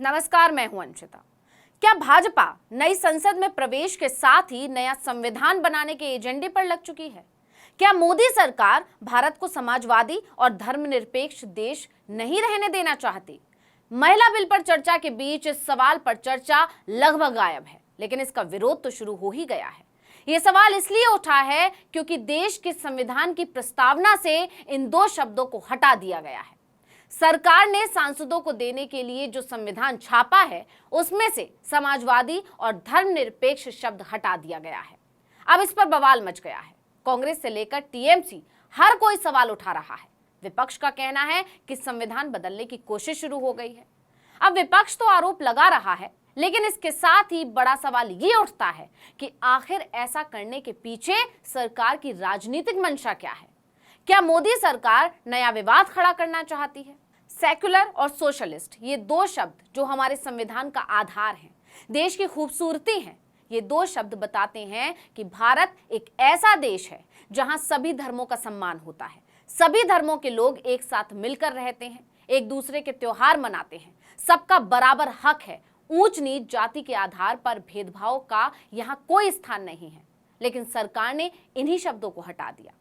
नमस्कार, मैं हूं अंशिता। क्या भाजपा नई संसद में प्रवेश के साथ ही नया संविधान बनाने के एजेंडे पर लग चुकी है? क्या मोदी सरकार भारत को समाजवादी और धर्मनिरपेक्ष देश नहीं रहने देना चाहती? महिला बिल पर चर्चा के बीच इस सवाल पर चर्चा लगभग गायब है, लेकिन इसका विरोध तो शुरू हो ही गया है। यह सवाल इसलिए उठा है क्योंकि देश के संविधान की प्रस्तावना से इन दो शब्दों को हटा दिया गया है। सरकार ने सांसदों को देने के लिए जो संविधान छापा है, उसमें से समाजवादी और धर्मनिरपेक्ष शब्द हटा दिया गया है। अब इस पर बवाल मच गया है। कांग्रेस से लेकर टीएमसी हर कोई सवाल उठा रहा है। विपक्ष का कहना है कि संविधान बदलने की कोशिश शुरू हो गई है। अब विपक्ष तो आरोप लगा रहा है, लेकिन इसके साथ ही बड़ा सवाल ये उठता है कि आखिर ऐसा करने के पीछे सरकार की राजनीतिक मंशा क्या है? क्या मोदी सरकार नया विवाद खड़ा करना चाहती है? सेक्युलर और सोशलिस्ट, ये दो शब्द जो हमारे संविधान का आधार हैं, देश की खूबसूरती हैं, ये दो शब्द बताते हैं कि भारत एक ऐसा देश है जहां सभी धर्मों का सम्मान होता है, सभी धर्मों के लोग एक साथ मिलकर रहते हैं, एक दूसरे के त्योहार मनाते हैं, सबका बराबर हक है, ऊंच नीच जाति के आधार पर भेदभाव का यहां कोई स्थान नहीं है। लेकिन सरकार ने इन्हीं शब्दों को हटा दिया।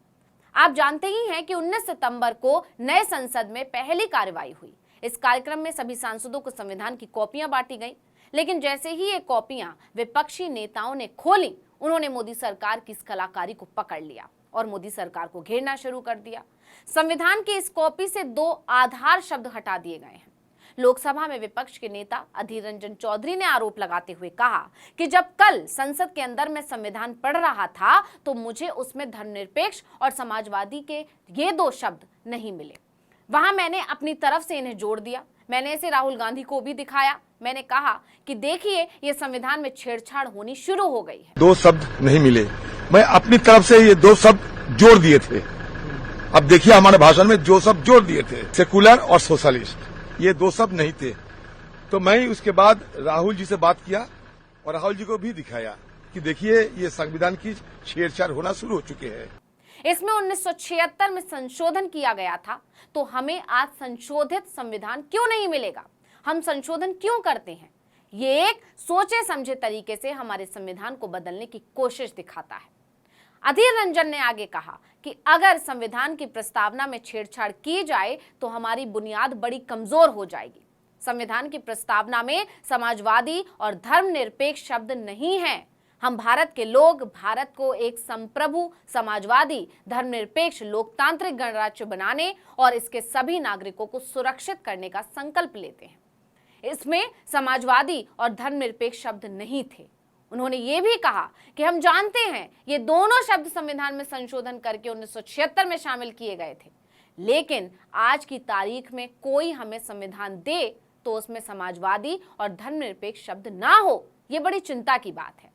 आप जानते ही हैं कि 19 सितंबर को नए संसद में पहली कार्रवाई हुई। इस कार्यक्रम में सभी सांसदों को संविधान की कॉपियां बांटी गईं, लेकिन जैसे ही ये कॉपियां विपक्षी नेताओं ने खोली, उन्होंने मोदी सरकार की इस कलाकारी को पकड़ लिया और मोदी सरकार को घेरना शुरू कर दिया। संविधान की इस कॉपी से दो आधार शब्द हटा दिए गए हैं। लोकसभा में विपक्ष के नेता अधीर रंजन चौधरी ने आरोप लगाते हुए कहा कि जब कल संसद के अंदर मैं संविधान पढ़ रहा था तो मुझे उसमें धर्मनिरपेक्ष और समाजवादी के ये दो शब्द नहीं मिले। वहां मैंने अपनी तरफ से इन्हें जोड़ दिया। मैंने इसे राहुल गांधी को भी दिखाया। मैंने कहा कि देखिए, ये संविधान में छेड़छाड़ होनी शुरू हो गई है। दो शब्द नहीं मिले, मैं अपनी तरफ से ये दो शब्द जोड़ दिए थे। अब देखिए, हमारे भाषण में जो शब्द जोड़ दिए थे, सेकुलर और सोशलिस्ट, ये दो शब्द नहीं थे। तो मैं उसके बाद राहुल जी से बात किया और राहुल जी को भी दिखाया कि देखिए, ये संविधान की छेड़छाड़ होना शुरू हो चुके हैं। इसमें 1976 में संशोधन किया गया था, तो हमें आज संशोधित संविधान क्यों नहीं मिलेगा? हम संशोधन क्यों करते हैं? ये एक सोचे समझे तरीके से हमारे संविधान को बदलने की कोशिश दिखाता है। अधीर रंजन ने आगे कहा कि अगर संविधान की प्रस्तावना में छेड़छाड़ की जाए तो हमारी बुनियाद बड़ी कमजोर हो जाएगी। संविधान की प्रस्तावना में समाजवादी और धर्मनिरपेक्ष शब्द नहीं हैं। हम भारत के लोग भारत को एक संप्रभु, समाजवादी, धर्मनिरपेक्ष, लोकतांत्रिक गणराज्य बनाने और इसके सभी नागरिकों को सुरक्षित करने का संकल्प लेते हैं। इसमें समाजवादी और धर्मनिरपेक्ष शब्द नहीं थे। उन्होंने ये भी कहा कि हम जानते हैं ये दोनों शब्द संविधान में संशोधन करके 1976 में शामिल किए गए थे, लेकिन आज की तारीख में कोई हमें संविधान दे तो उसमें समाजवादी और धर्मनिरपेक्ष शब्द ना हो, ये बड़ी चिंता की बात है।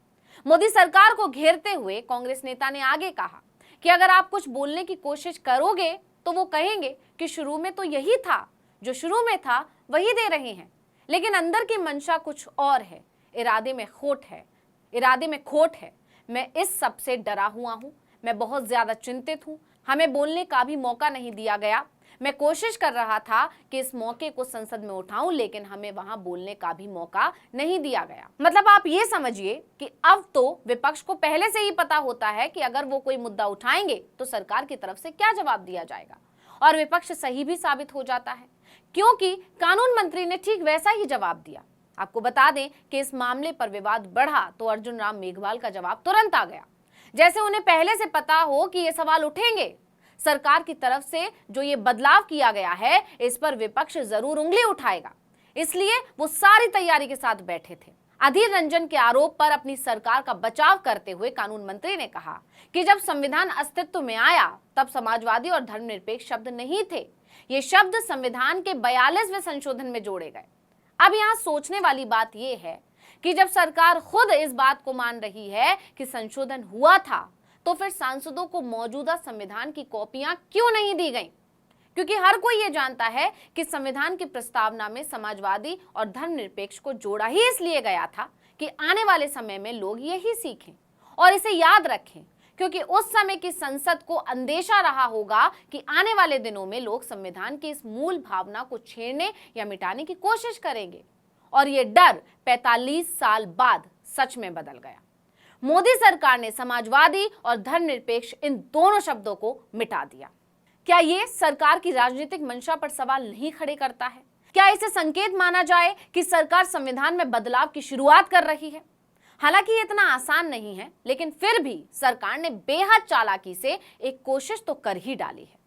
मोदी सरकार को घेरते हुए कांग्रेस नेता ने आगे कहा कि अगर आप कुछ बोलने की कोशिश करोगे तो वो कहेंगे कि शुरू में तो यही था, जो शुरू में था वही दे रहे हैं, लेकिन अंदर की मंशा कुछ और है, इरादे में खोट है। मैं इस सब से डरा हुआ हूं, मैं बहुत ज्यादा चिंतित हूं। हमें बोलने का भी मौका नहीं दिया गया। मैं कोशिश कर रहा था कि इस मौके को संसद में उठाऊं, लेकिन हमें वहां बोलने का भी मौका नहीं दिया गया। मतलब आप ये समझिए कि अब तो विपक्ष को पहले से ही पता होता है कि अगर वो कोई मुद्दा उठाएंगे तो सरकार की तरफ से क्या जवाब दिया जाएगा, और विपक्ष सही भी साबित हो जाता है, क्योंकि कानून मंत्री ने ठीक वैसा ही जवाब दिया। आपको बता दें कि इस मामले पर विवाद बढ़ा तो अर्जुन राम मेघवाल का जवाब तुरंत आ गया, जैसे उन्हें पहले से पता हो कि ये सवाल उठेंगे। सरकार की तरफ से जो ये बदलाव किया गया है, इस पर विपक्ष जरूर उंगली उठाएगा, इसलिए वो सारी तैयारी के साथ बैठे थे। अधीर रंजन के आरोप पर अपनी सरकार का बचाव करते हुए कानून मंत्री ने कहा कि जब संविधान अस्तित्व में आया तब समाजवादी और धर्मनिरपेक्ष शब्द नहीं थे। ये शब्द संविधान के 42वें संशोधन में जोड़े गए। अब यहाँ सोचने वाली बात यह है कि जब सरकार खुद इस बात को मान रही है कि संशोधन हुआ था, तो फिर सांसदों को मौजूदा संविधान की कॉपियां क्यों नहीं दी गईं? क्योंकि हर कोई ये जानता है कि संविधान की प्रस्तावना में समाजवादी और धर्मनिरपेक्ष को जोड़ा ही इसलिए गया था कि आने वाले समय में लोग यही सीखें और इसे याद रखें, क्योंकि उस समय की संसद को अंदेशा रहा होगा कि आने वाले दिनों में लोग संविधान की इस मूल भावना को छेड़ने या मिटाने की कोशिश करेंगे। और ये डर 45 साल बाद सच में बदल गया। मोदी सरकार ने समाजवादी और धर्मनिरपेक्ष इन दोनों शब्दों को मिटा दिया। क्या ये सरकार की राजनीतिक मंशा पर सवाल नहीं खड़े करता है? क्या इसे संकेत माना जाए कि सरकार संविधान में बदलाव की शुरुआत कर रही है? हालांकि ये इतना आसान नहीं है, लेकिन फिर भी सरकार ने बेहद चालाकी से एक कोशिश तो कर ही डाली है।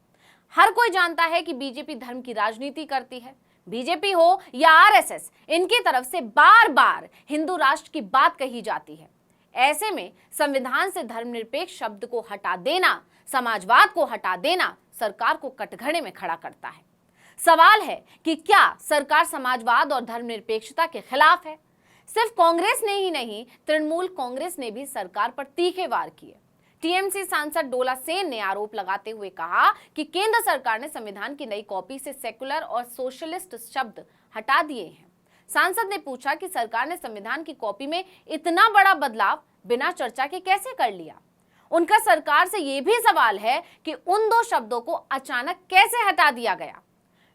हर कोई जानता है कि बीजेपी धर्म की राजनीति करती है। बीजेपी हो या आरएसएस, इनकी तरफ से बार बार हिंदू राष्ट्र की बात कही जाती है। ऐसे में संविधान से धर्मनिरपेक्ष शब्द को हटा देना, समाजवाद को हटा देना सरकार को कटघरे में खड़ा करता है। सवाल है कि क्या सरकार समाजवाद और धर्मनिरपेक्षता के खिलाफ है? सिर्फ कांग्रेस ने ही नहीं, तृणमूल कांग्रेस ने भी सरकार पर तीखे वार किए। टीएमसी सांसद डोला सेन ने आरोप लगाते हुए कहा कि केंद्र सरकार ने संविधान की नई कॉपी से सेकुलर और सोशलिस्ट शब्द हटा दिए हैं। सांसद ने पूछा कि सरकार ने संविधान की कॉपी में इतना बड़ा बदलाव बिना चर्चा के कैसे कर लिया। उनका सरकार से यह भी सवाल है कि उन दो शब्दों को अचानक कैसे हटा दिया गया।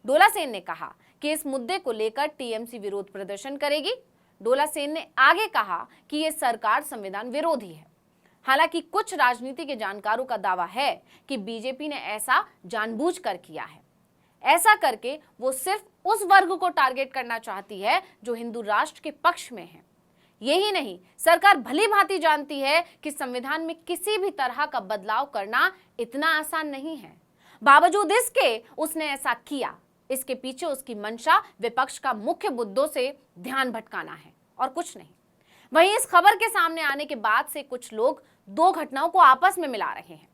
डोला सेन ने कहा कि इस मुद्दे को लेकर टीएमसी विरोध प्रदर्शन करेगी। डोला सेन ने आगे कहा कि यह सरकार संविधान विरोधी है। हालांकि कुछ राजनीति के जानकारों का दावा है कि बीजेपी ने ऐसा जानबूझकर किया है। ऐसा करके वो सिर्फ उस वर्ग को टारगेट करना चाहती है जो हिंदू राष्ट्र के पक्ष में है। यही नहीं, सरकार भली भांति जानती है कि संविधान में किसी भी तरह का बदलाव करना इतना आसान नहीं है। बावजूद इसके उसने ऐसा किया। इसके पीछे उसकी मंशा विपक्ष का मुख्य मुद्दों से ध्यान भटकाना है और कुछ नहीं। वहीं इस खबर के सामने आने के बाद से कुछ लोग दो घटनाओं को आपस में मिला रहे हैं।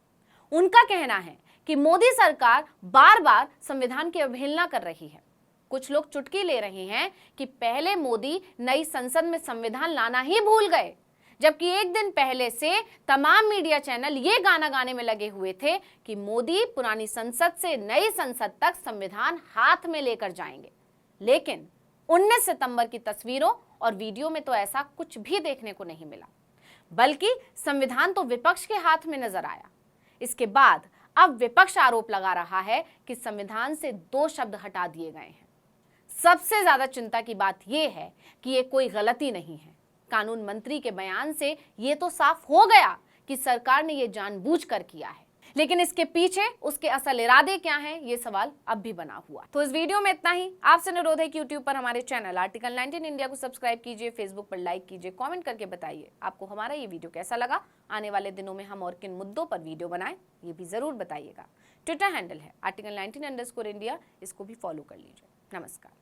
उनका कहना है कि मोदी सरकार बार बार संविधान की अवहेलना कर रही है। कुछ लोग चुटकी ले रहे हैं कि पहले मोदी नई संसद में संविधान लाना ही भूल गए, जबकि एक दिन पहले से तमाम मीडिया चैनल ये गाना गाने में लगे हुए थे कि मोदी पुरानी संसद से नई संसद तक संविधान हाथ में लेकर जाएंगे। लेकिन 19 सितंबर की तस्वीरों और वीडियो में तो ऐसा कुछ भी देखने को नहीं मिला, बल्कि संविधान तो विपक्ष के हाथ में नजर आया। इसके बाद अब विपक्ष आरोप लगा रहा है कि संविधान से दो शब्द हटा दिए गए हैं। सबसे ज्यादा चिंता की बात यह है कि ये कोई गलती नहीं है। कानून मंत्री के बयान से ये तो साफ हो गया कि सरकार ने ये जानबूझकर किया है, लेकिन इसके पीछे उसके असल इरादे क्या हैं, ये सवाल अब भी बना हुआ। तो इस वीडियो में इतना ही। आपसे अनुरोध है कि यूट्यूब पर हमारे चैनल आर्टिकल 19 इंडिया को सब्सक्राइब कीजिए, फेसबुक पर लाइक कीजिए, कमेंट करके बताइए आपको हमारा ये वीडियो कैसा लगा। आने वाले दिनों में हम और किन मुद्दों पर वीडियो बनाएं, ये भी जरूर बताइएगा। ट्विटर हैंडल है आर्टिकल 19 _ इंडिया, इसको भी फॉलो कर लीजिए। नमस्कार।